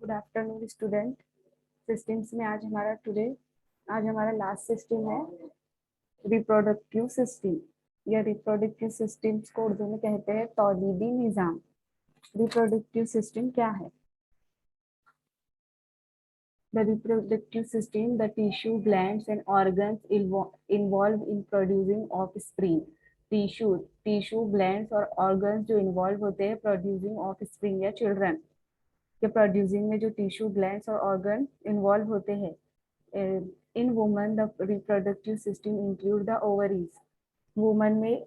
Good afternoon student. Systems में आज हमारा लास्ट सिस्टम है रिप्रोडक्टिव सिस्टम। या रिप्रोडक्टिव सिस्टम्स को उर्दू में कहते हैं तौलीदी निज़ाम। रिप्रोडक्टिव सिस्टम क्या है? The reproductive system, the tissue, glands and organs involved in producing offspring. Tissue glands और ऑर्गन्स जो इन्वॉल्व होते हैं प्रोड्यूसिंग ऑफस्प्रिंग या चिल्ड्रन के प्रोड्यूसिंग में, जो टिश्यू ग्लैंड्स और ऑर्गन इन्वॉल्व होते हैं। In woman the reproductive system include the ovaries. Woman में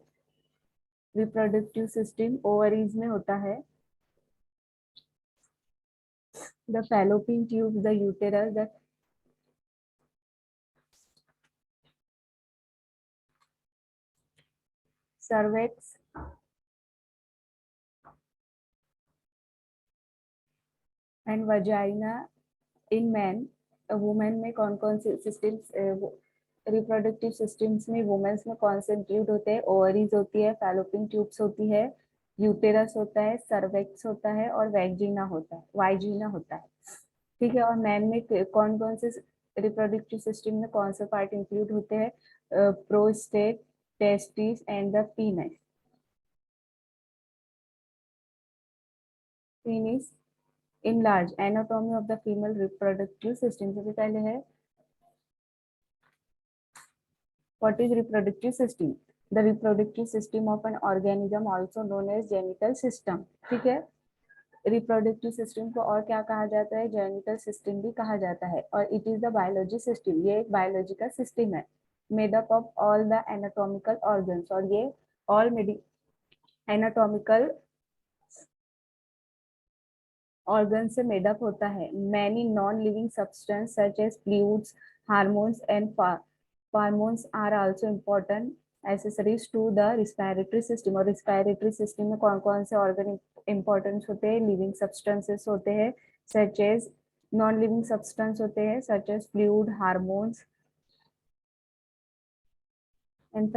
रिप्रोडक्टिव सिस्टम ओवरीज में होता है। The fallopian tube, the uterus, the cervix and vagina in man. Women में कौन कौन से सिस्टम्स, रिप्रोडक्टिव सिस्टम्स में वुमेन्स में कौन से इंक्लूड होते हैं? ओवरीज होती है, फैलोपियन ट्यूब्स होती है, यूटेरस होता है, सर्वेक्स होता है और वाइजीना होता है। ठीक है। और मैन में कौन कौन से रिप्रोडक्टिव सिस्टम में कौन से पार्ट इंक्लूड होते हैं? Prostate, testis and the penis. In large anatomy of the female reproductive system. सबसे पहले है what is reproductive system? The reproductive system of an organism also known as genital system. ठीक है। रिप्रोडक्टिव सिस्टम को और क्या कहा जाता है? जेनिटल सिस्टम भी कहा जाता है। और it is the biology system, ये एक बायोलॉजिकल सिस्टम है, made up of all the anatomical organs. और ये ऑल एनाटॉमिकल ऑर्गन से मेडअप होता है। Many non living substance such as fluids, hormones and pheromones are also important accessories to the respiratory system. और respiratory system में कौन कौन से ऑर्गन इम्पोर्टेंट होते हैं? लिविंग सब्सटेंसेस होते हैं, such as non living substance होते हैं such as fluid, hormones and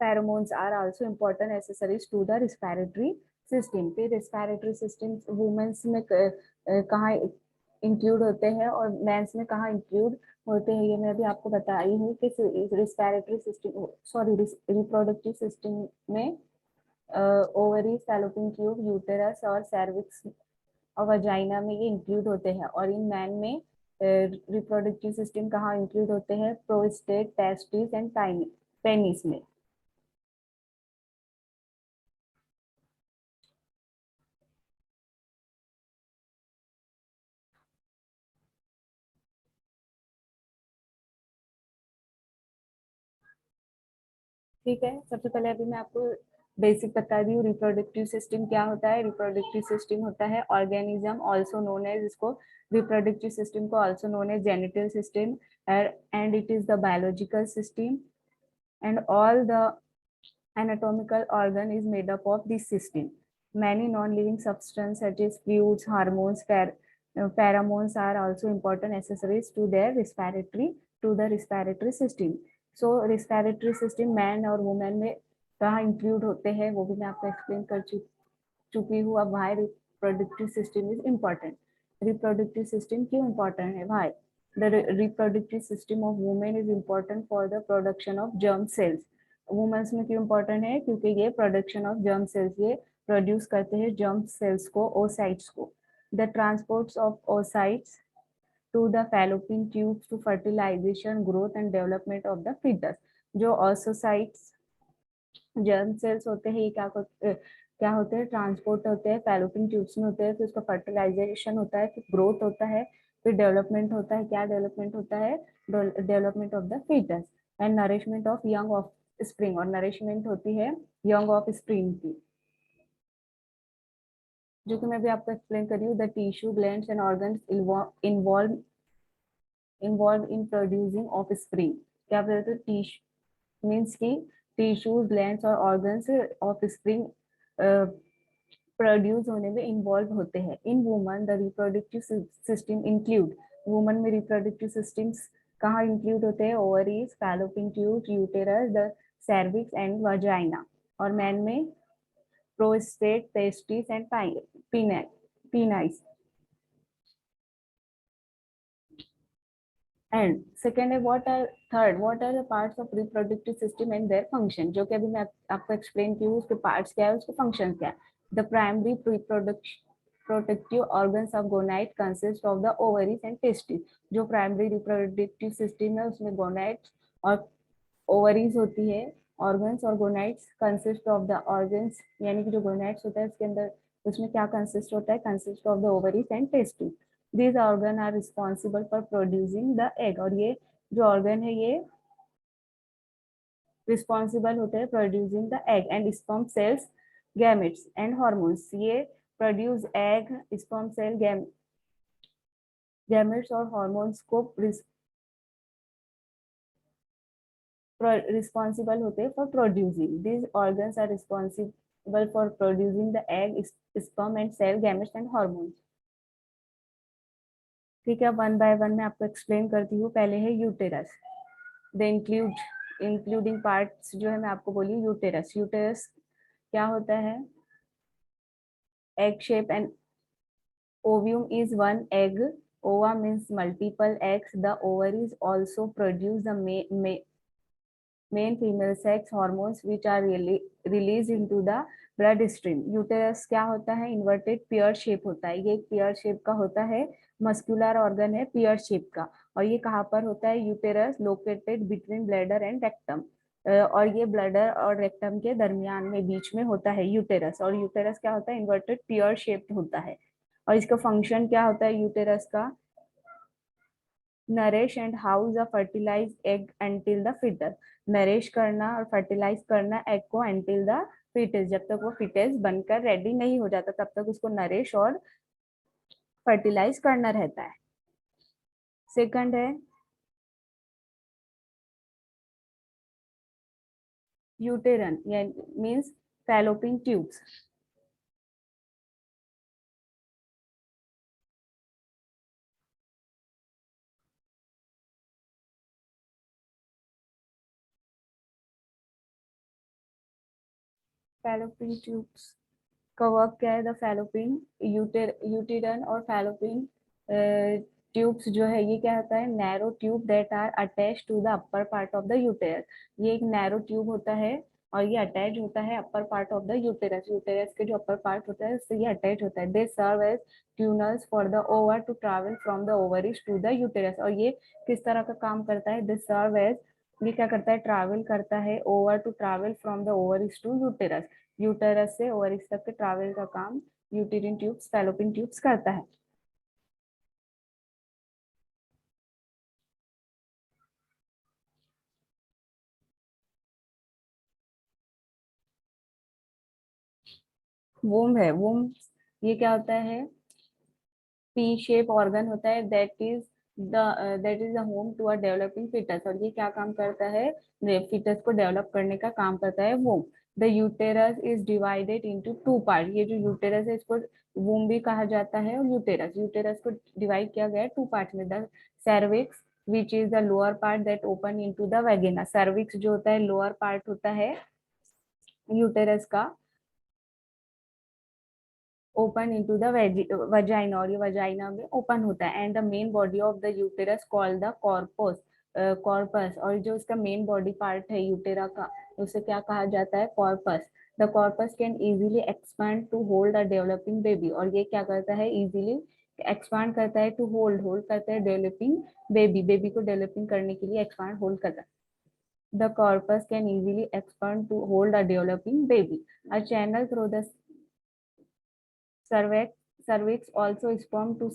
pheromones are also important accessories to the respiratory system। फिर respiratory system वुमेन्स में कहाँ इंक्लूड होते हैं और मेंस में कहाँ इंक्लूड होते हैं, ये मैं अभी आपको बताई हूँ कि respiratory system, sorry, reproductive system में ओवरी, फैलोपियन ट्यूब, यूटेरस और सर्विक्स और वजाइना में ये इंक्लूड होते हैं। और इन मैन में रिप्रोडक्टिव सिस्टम कहाँ इंक्लूड होते हैं? प्रोस्टेट, टेस्टिस एंड पेनिस में। ठीक है। सबसे पहले अभी मैं आपको बेसिक बता दी हूँ रिप्रोडक्टिव सिस्टम क्या होता है। रिप्रोडक्टिव सिस्टम होता है ऑर्गेनिज्म ऑल्सो नोन एज, इसको रिप्रोडक्टिव सिस्टम को also known as genital system, and it is the biological system and all the anatomical organ is made up of this system. Many non-living substances such as fluids, hormones, pheromones are also important accessories to the respiratory system. So respiratory system man और woman में कहाँ include होते हैं वो भी मैं आपको explain कर चुकी हूँ। अब why reproductive system is important? Reproductive system क्यों important है? Why? The reproductive system of women is important for the production of germ cells. Womens में क्यों इंपॉर्टेंट है? क्योंकि ये प्रोडक्शन ऑफ जर्म सेल्स, ये प्रोड्यूस करते हैं जर्म सेल्स को, ओसाइट्स को। The transports of oocytes to the fallopian tubes to fertilisation, growth and development of the foetus. जो ओसाइट्स जर्म सेल्स होते हैं, ये क्या होते हैं? ट्रांसपोर्ट होते हैं, फैलोपियन ट्यूब्स में होते हैं, फिर उसका फर्टिलाइजेशन होता है, फिर ग्रोथ होता है, फिर डेवलपमेंट होता है। क्या डेवलपमेंट होता है? Development of the foetus and nourishment of young offspring. और नरिशमेंट होती है यंग ऑफ स्प्रिंग की, जो कि मैं भी आपको एक्सप्लेन करी हूँ। The tissue, glands and organs involve in producing offspring. क्या बोलते हैं? टिश्यू मीन्स की टिश्यूज, ग्लैंड्स और ऑर्गन्स ऑफ स्प्रिंग प्रोड्यूस होने में इन्वॉल्व होते हैं। In woman the reproductive system include. Woman में रिप्रोडक्टिव सिस्टम्स कहाँ इंक्लूड होते हैं? Ovaries, fallopian tube, uterus, the cervix and vagina. और मैन में prostate, testis and penis. And second है what are the parts of reproductive system and their function, जो कि अभी मैं आपको एक्सप्लेन की हूँ, उसके पार्ट्स क्या है, उसके फंक्शन क्या है। The primary productive organs of gonad consist of the ovaries and testis. जो प्राइमरी रिप्रोडक्टिव सिस्टम है उसमें गोनाइड्स और ओवरीज होती है। ऑर्गन्स और gonads consist of the organs, यानी कि जो गोनाइड्स होता है उसके अंदर उसमें क्या कंसिस्ट होता है, consist of the ovaries and testis. these organ are responsible for producing the egg, और ये जो organ है ये responsible होते हैं producing the egg and sperm cells, gametes and hormones। ये produce egg, sperm cell, gametes और hormones को responsible होते हैं for producing। these organs are responsible for producing the egg, sperm and cell, gametes and hormones। ठीक है, one by one मैं आपको explain करती हूँ। पहले है यूटेरस। द इंक्लूडिंग पार्ट्स जो है मैं आपको बोली यूटेरस। यूटेरस क्या होता है, egg shape and ovum is one egg, ova means multiple eggs, the ovaries also produce the main female sex hormones which are really released into the blood stream। Uterus क्या होता है, inverted पियर shape होता है, ये एक पियर shape का होता है, मस्कुलर ऑर्गन है पियर शेप का। और ये कहाँ पर होता है, uterus located between bladder and rectum, और ये ब्लैडर और रेक्टम के दरमियान में बीच में होता है यूटेरस। और यूटेरस क्या होता है, इन्वर्टेड पियर शेप्ड होता है। और इसका फंक्शन क्या होता है यूटेरस का, nourish and house a fertilise egg until the foetus. Nourish करना और फर्टिलाइज करना एग को एंटिल द फिटस, जब तक वो फिटस बनकर रेडी नहीं हो जाता तब तक उसको नरिश और फर्टिलाइज करना रहता है। सेकंड है uterine, means fallopian tubes. Fallopian tubes का वर्क क्या है, द फैलोपियन यूटेरन और फैलोपियन ट्यूब्स जो है ये क्या होता है, narrow tube that are attach to the upper part of the uterus. ये एक नैरो ट्यूब होता है और ये अटैच होता है अपर part of the uterus. Uterus के जो अपर पार्ट होता है उससे ये अटैच होता है। They serve as tunnels for the ova to travel from the ovaries to the uterus. और ये किस तरह का काम करता है, दे सर्व एज, ये क्या करता है, ट्रैवल करता है over to travel from the ovaries to uterus. Uterus से ओवरीज तक के ट्रैवल का काम यूटेरिन ट्यूब्स, फैलोपियन ट्यूब्स करता है। वोम है, वोम ये क्या होता है, पी शेप ऑर्गन होता है that is the home to a developing foetus. और ये क्या काम करता है, फिटस को डेवलप करने का काम करता है womb. The uterus is divided into two part. ये जो यूटेरस है इसको वोम भी कहा जाता है, और यूटेरस को डिवाइड किया गया है टू पार्ट में। The cervix which is the lower part that open into the vagina. Cervix जो होता है लोअर पार्ट होता है यूटेरस का, ओपन इनटू द वजाइना, और ये वजाइना में ओपन होता है। And the main body of the uterus called the corpus, corpus. और जो इसका मेन बॉडी पार्ट है यूटेरा का उसे क्या कहा जाता है, corpus. The corpus can easily expand to hold a developing baby. और ये क्या करता है, इजीली एक्सपांड करता है, टू होल्ड, होल्ड करता है डेवलपिंग बेबी, बेबी को डेवलपिंग करने के लिए एक्सपांड होल्ड करता है। The corpus can easily expand to hold a developing baby. A channel through the cervix also sperm to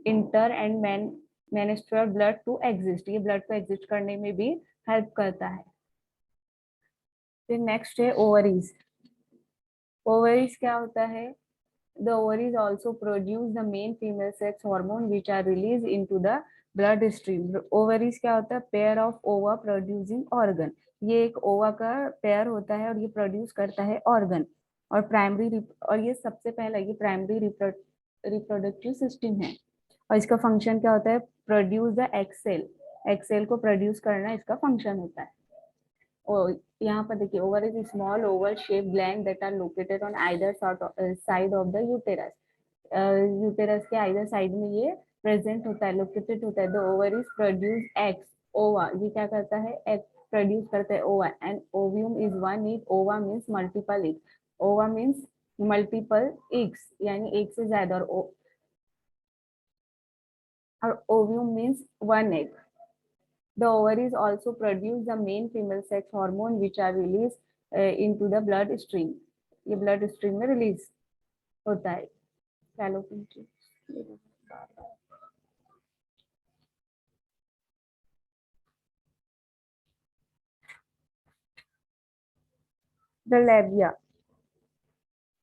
enter and menstrual blood to exist। ये blood को exist करने में भी help करता है। फिर next है ovaries। ovaries क्या होता है, the ovaries also produce the main female sex hormone which are released into the blood stream। ovaries क्या होता है, pair of ova producing organ। ये एक ओवा का पेयर होता है और ये प्रोड्यूस करता है ऑर्गन। और प्राइमरी, और ये सबसे पहला ये प्राइमरी रिप्रोडक्टिव सिस्टम है। और इसका फंक्शन क्या होता है, प्रोड्यूस द एक्सेल, एक्सेल को प्रोड्यूस करना इसका फंक्शन होता है। और यहाँ पर देखिए, over is small oval shape gland that are located on either side of the uterus. Uterus के आइदर साइड में ये प्रेजेंट होता है, लोकेटेड होता है। द ओवरीज प्रोड्यूस एग्स, ओवा ये क्या करता है, एग प्रोड्यूस करता है, ओवा। And ovum is one egg, ओवा मीन्स मल्टीपल एग, ओवा मीन्स मल्टीपल एग्स यानी एक से ज्यादा, और ovum means one egg. The ovaries also produce the main female sex hormone which are released into the blood stream. ये blood stream में release होता है। fallopian tubes। The labia।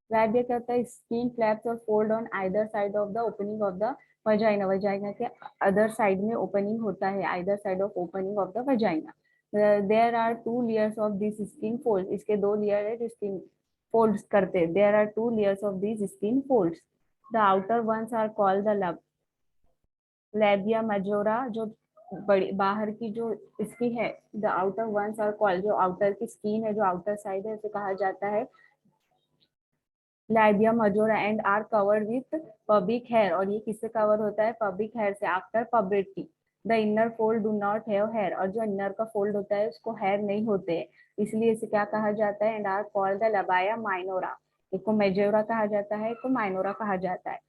labia क्या होता है, skin flaps or fold on either side of the opening of the vagina। vagina के other side में opening होता है, either side of opening of the vagina। there are two layers of this skin folds। इसके दो layer है जो skin folds करते हैं। there are two layers of these skin folds। the outer ones are called the labia majora। जो बड़ी बाहर की जो इसकी है, the outer ones are called, जो outer की skin है, जो outer side है, उसे कहा जाता है labia majora and are covered with pubic hair। और ये किससे कवर होता है, pubic hair से। after puberty the inner fold do not have hair। और जो inner का fold होता है उसको hair नहीं होते हैं, इसलिए इसे क्या कहा जाता है, and are called the labia minora। एक को मेजोरा कहा जाता है, एक को माइनोरा कहा जाता है।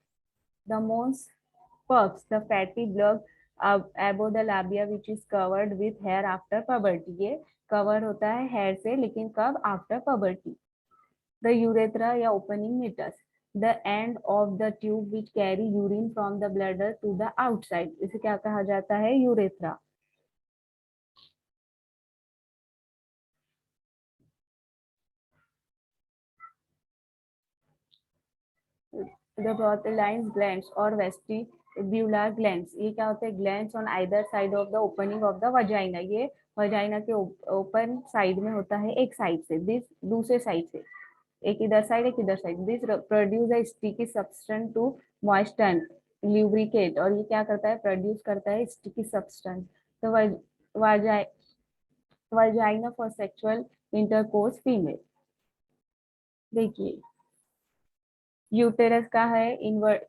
the mons pubs the fatty plug above the labia which is covered with hair after puberty। ये कवर होता है hair से, लेकिन कब, after puberty। the urethra या opening meatus the end of the tube which carry urine from the bladder to the outside। इसे क्या कहा जाता है, urethra। the Bartholin's glands और vestibular glands, ये क्या होते हैं, glands on either side of the opening of the vagina। ये vagina के ओपन साइड में होता है, एक साइड से, दिस दूसरे साइड से, एक इधर साइड एक इधर side. This produce a sticky substance to moisten lubricate. और ये क्या करता है, प्रोड्यूस करता है स्टिकी सब्सटेंस। तो vagina for sexual intercourse female. देखिए यूटेरस का है,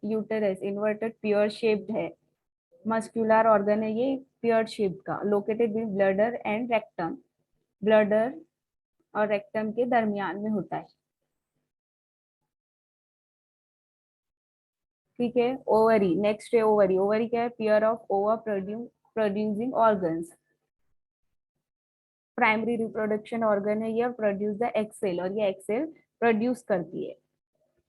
यूटेरस इन्वर्टेड पियर शेप्ड है, मस्कुलर ऑर्गन है ये, पियर शेप का, located with bladder and rectum. Bladder और रेक्टम के दरमियान में होता है। ठीक है, ओवरी नेक्स्ट है, ओवरी। ओवरी क्या है, पेयर ऑफ ओवा producing organs. Primary reproduction organ है ये, और प्रोड्यूस द एक्सेल, और ये एक्सेल प्रोड्यूस करती है।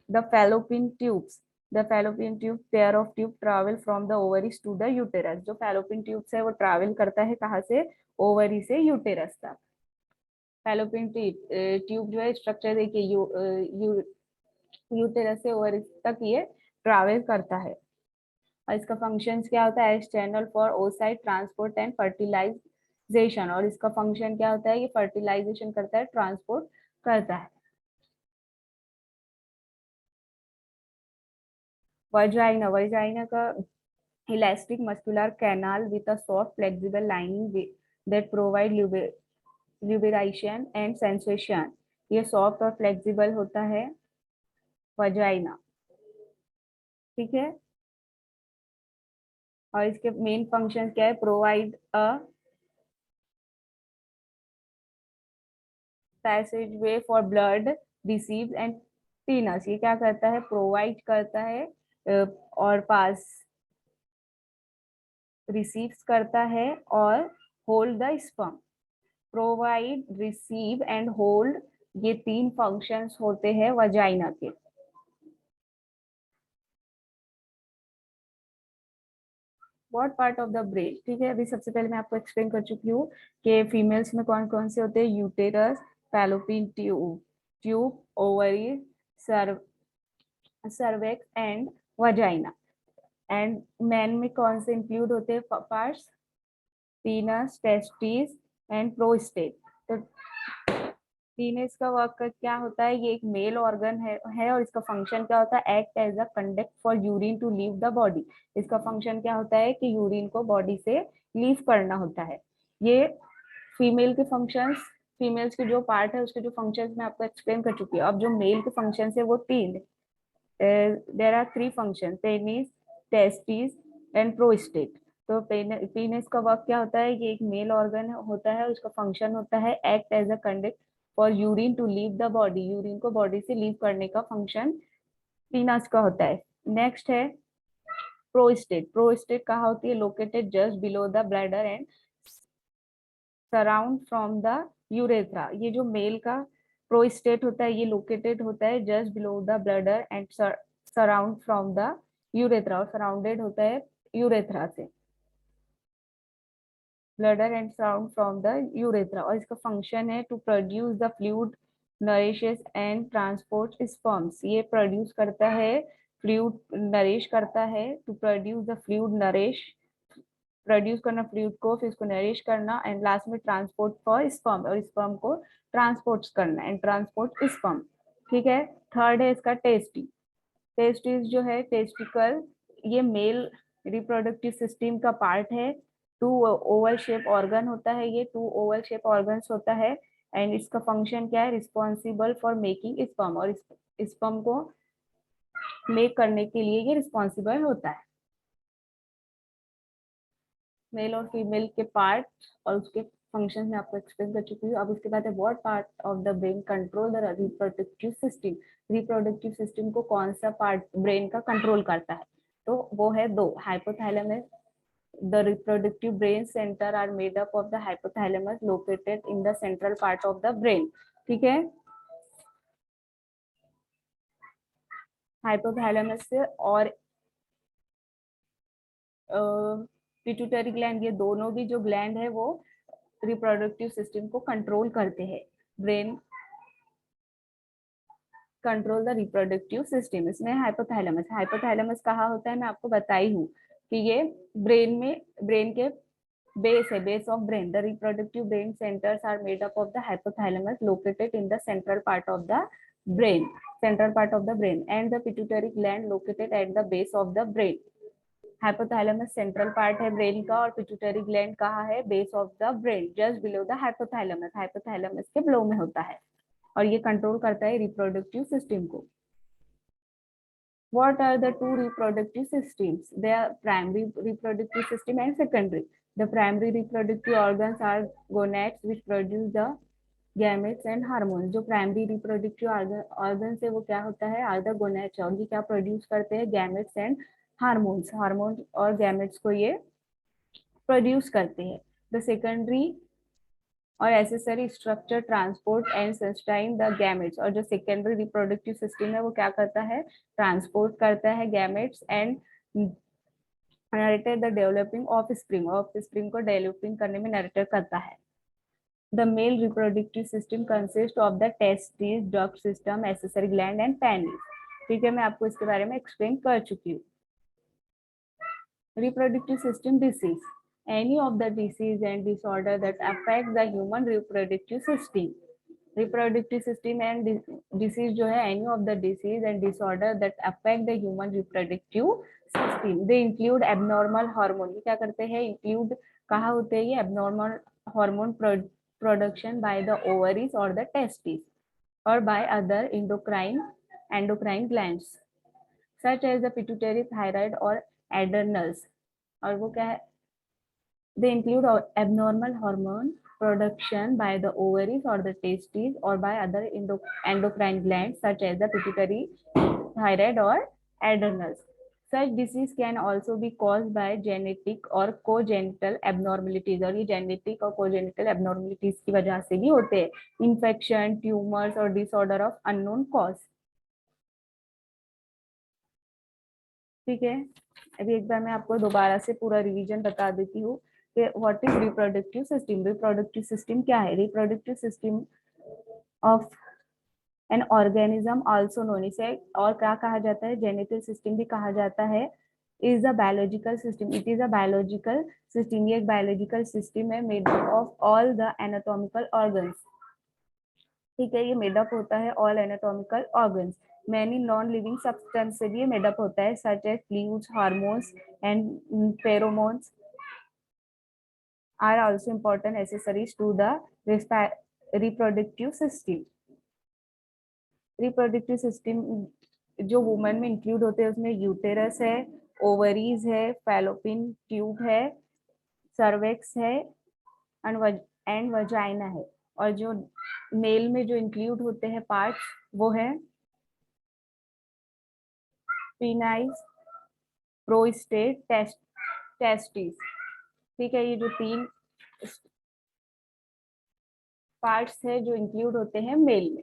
The fallopian tubes the fallopian tube pair of tube travel from the ovaries to the uterus. जो फैलोपियन ट्यूब्स है वो ट्रैवल करता है कहाँ से, ओवरी से यूटेरस तक। फैलोपियन ट्यूब जो है स्ट्रक्चर देखिए, यूटेरस से ओवरी तक ये ट्रैवल करता है। और इसका फंक्शन क्या होता है, as channel for oocyte transport and fertilisation. और इसका फंक्शन क्या होता है, ये फर्टिलाइजेशन करता है, ट्रांसपोर्ट करता है। वजाइना वजाइना का elastic muscular canal with a soft flexible lining that provide lubrication and sensation. ये सॉफ्ट और फ्लेक्सिबल होता है वजाइना। ठीक है, और इसके मेन फंक्शन क्या है, provide a passageway for blood receive and penis. ये क्या करता है, प्रोवाइड करता है और पास रिसीव्स करता है और hold the sperm. Provide, receive and hold, ये तीन फंक्शंस होते हैं वजाइना के। What part of the breast, ठीक है, अभी सबसे पहले मैं आपको एक्सप्लेन कर चुकी हूँ कि फीमेल्स में कौन कौन से होते हैं, uterus, fallopian tube, ovary, cervix and vagina. And man में कौन से इंक्लूड होते हैं पार्ट्स, पीनस, टेस्टिस एंड प्रोस्टेट। तो पीनस का वर्क का क्या होता है, ये एक मेल ऑर्गन है और इसका फंक्शन क्या होता है, act as a conduct for urine to leave the body. इसका फंक्शन क्या होता है कि यूरिन को बॉडी से लीव करना होता है। ये फीमेल के फंक्शंस, फीमेल्स के जो पार्ट है उसके जो फंक्शंस मैं आपको एक्सप्लेन कर चुकी हूँ। अब जो मेल के फंक्शंस है वो तीन, there are three function, penis, testis and prostate. तो पीनस का वर्क क्या होता है, ये एक मेल ऑर्गन होता है, उसका फंक्शन होता है act as a conduct for urine to leave the body, urine को बॉडी से लीव करने का फंक्शन पीनस का होता है। नेक्स्ट है प्रोस्टेट। प्रोस्टेट कहाँ होती है, located just below the bladder and surround from the urethra. ये जो मेल का प्रोस्टेट होता है ये लोकेटेड होता है just below the bladder and surround from the urethra, और सराउंडेड होता है यूरेथ्रा से, bladder and surround from the urethra. और इसका फंक्शन है to produce the fluid nourishes and transport sperms. ये प्रोड्यूस करता है फ्लूइड, नरिश करता है, to produce the fluid nourish, produce करना फ्लूइड को, फिर इसको नरिश करना, एंड लास्ट में ट्रांसपोर्ट फॉर स्पर्म, और स्पर्म को ट्रांसपोर्ट करना एंड ट्रांसपोर्ट स्पर्म। ठीक है। थर्ड है इसका टेस्टी। टेस्टिस जो है, टेस्टिकल, ये मेल रिप्रोडक्टिव सिस्टम का पार्ट है। टू ओवल शेप ऑर्गन होता है, ये टू ओवल शेप ऑर्गन्स होता है, एंड इसका फंक्शन क्या है, रिस्पॉन्सिबल फॉर मेकिंग स्पर्म, और स्पर्म को मेक करने के लिए ये रिस्पॉन्सिबल होता है। मेल और फीमेल के पार्ट और उसके फंक्शन में आपको एक्सप्लेन कर चुकी हूँ। अब उसके बाद है what part of the brain control the reproductive system. Reproductive system को कौन सा पार्ट ब्रेन का कंट्रोल करता है, तो वो है दो, hypothalamus. The reproductive brain centre are made up of the hypothalamus located in the central part of the brain. ठीक है। हाइपोथैलेमस से और पिट्यूटरी ग्लैंड, ये दोनों भी जो ग्लैंड है वो रिप्रोडक्टिव सिस्टम को कंट्रोल करते हैं। Brain control the reproductive system, इसमें हाइपोथैलेमस। हाइपोथैलेमस कहाँ होता है, मैं आपको बताई हूँ कि ये ब्रेन में, ब्रेन के बेस है, base of brain. The reproductive brain centres are made up of the hypothalamus located in the central part of the brain, central part of the brain, and the pituitary gland located at the base of the brain. Hypothalamus central part है brain का, और pituitary gland कहाँ है, base of the brain, just below the hypothalamus, hypothalamus के below में होता है, और ये कंट्रोल करता है रिप्रोडक्टिव सिस्टम को। What are the two reproductive systems? They are primary reproductive system and secondary. The primary reproductive organs are gonads which produce the gametes and hormones. जो प्राइमरी रिप्रोडक्टिव ऑर्गन है वो क्या होता है, are the gonads, और ये क्या produce करते हैं, गैमेट्स एंड हार्मोन्स, हार्मोन और गैमेट्स को ये प्रोड्यूस करते हैं। द सेकेंडरी और accessory structure transport and sustain the gametes, और जो सेकेंडरी रिप्रोडक्टिव सिस्टम है वो क्या करता है, ट्रांसपोर्ट करता है gametes and narrated the developing of spring, of spring को डेवलपिंग करने में नरेटेड करता है। The male reproductive system consist of the testis, duct system, accessory gland and penis. ठीक है, मैं आपको इसके बारे में एक्सप्लेन कर चुकी हूँ। Reproductive system disease, any of the disease and disorder that affect the human reproductive system. Reproductive system and disease जो है, any of the disease and disorder that affect the human reproductive system. They include abnormal hormone. ये क्या करते हैं, include कहाँ होते हैं ये, abnormal hormone production by the ovaries or the testes or by other endocrine glands such as the pituitary, thyroid or adrenals. और वो क्या है, they include abnormal hormone production by the ovaries or the testes or by other endocrine glands such as the pituitary, thyroid or adrenals. Such disease can also be caused by genetic or congenital abnormalities, और ये genetic और congenital abnormalities की वजह से भी होते हैं, infection, tumors और disorder of unknown cause. ठीक है, अभी एक बार मैं आपको दोबारा से पूरा रिवीजन बता देती हूँ कि what is reproductive system. Reproductive system क्या है, reproductive system of an organism also known, इसे और क्या कहा जाता है, जेनेटिक सिस्टम भी कहा जाता है, is a biological system. It is a biological system, ये एक बायोलॉजिकल सिस्टम है made up of all the anatomical organs. ठीक है, ये मेडअप होता है all anatomical organs, many non living substance से भी ये मेडअप होता है, such as fluids, hormones and pheromones are also important accessories to the reproductive system. Reproductive system जो वुमेन में इंक्लूड होते हैं उसमें यूटेरस है, ओवरीज है, फैलोपिन ट्यूब है, सर्वेक्स है एंड वजाइना है। और जो मेल में जो इंक्लूड होते हैं पार्ट्स वो है पीनाइज, प्रोस्टेट, टेस्टिस। ठीक है, ये जो 3 पार्ट्स है जो इंक्लूड होते हैं मेल